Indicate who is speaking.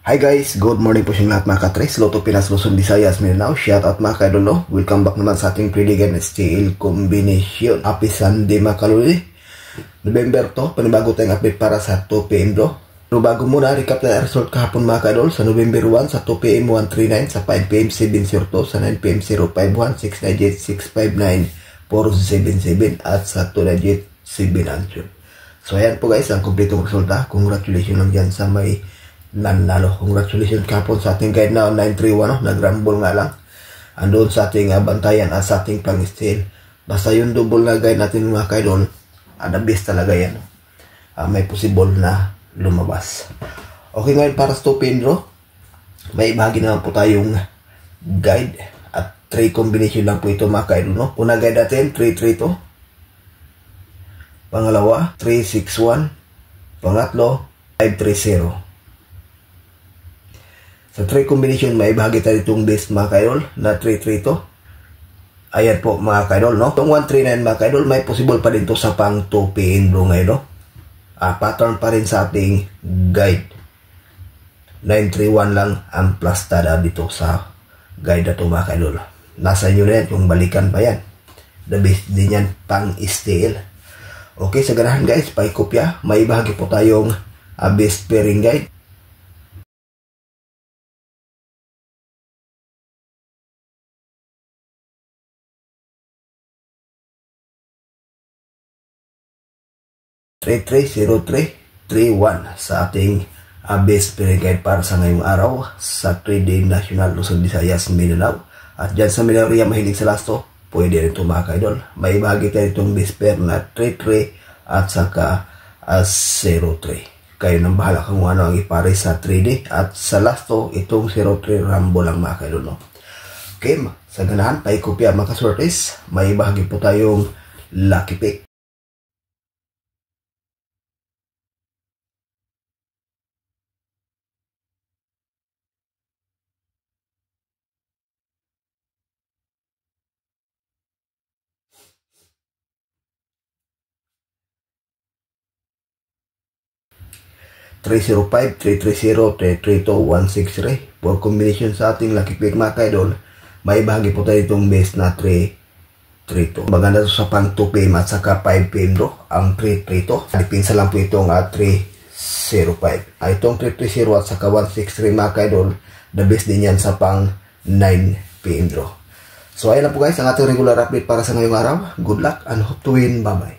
Speaker 1: Hi guys, good morning po sa lahat mga katres. Lotto Pinas, Luzon, Visayas, Mindanao. Shout out mga kaidolo. Welcome back naman sa ating Pretty Game STL Combination. Happy Sunday mga kaluli. November to, panibago tayong update para sa 2 PM bro. Pero bago muna, recap na result kahapon mga kaidol. Sa November 1, sa 2 PM 139, sa 5 PM 702, sa 9 PM 051, 698, 659, 477, at sa 298, 700. So ayan po guys, ang kompletong resulta. Congratulations lang dyan sa may nanalo. Congratulations kapon sa ating guide na 931, nag-rumble nga lang. Andun sa ating bantayan at sa ating pang-steal. Basta yung double na guide natin mga kaidol, the best talaga yan. May possible na lumabas. Okay, ngayon para sa 2 pin draw, may bahagi naman po tayong guide at 3 combination lang po ito mga kaidol. No? Una guide natin, 332. Pangalawa, 361. Pangatlo, 530. Sa 3 combination, may bahagi tayo itong base mga kaidol na 332. Ayan po mga kaidol, no? Itong 139 mga kaidol, may possible pa din to sa pang 2 PN bro ngayon, no? Pattern pa rin sa ating guide. 931 lang ang plus tada dito sa guide na to mga kaidol. Nasa inyo na yan, yung balikan pa yan. The best din yan pang stale. Okay, sa ganahan guys, paikopya. May bahagi po tayong best pairing guide. sa ating best pairing guide para sa ngayong araw sa 3D National Luzon, Visayas, Mindanao. At dyan sa Mindanao area mahilig sa lasto, pwede rin ito mga kaidol. May bahagi tayo itong best pair na 33 at saka 03. Kayo nang bahala kung ano ang ipare sa 3D. At sa lasto, itong 03 rambo lang mga kaidol. No? Okay, sa ganahan, paikopya mga kasortes, may bahagi po tayong lucky pick. (305, 330, 332, 163) for combination sa ating lucky pick mga kaidol. May bahagi po tayo itong base na 332. Maganda ito sa pang 2 PM at saka 5 PM bro. Ang 332. Dipinsa lang po itong 305. Itong 330 at saka 163 mga kaidol, the best din yan sa pang 9 PM bro. So ayun lang po guys ang ating regular update para sa ngayong araw. Good luck and hope to win. Bye bye.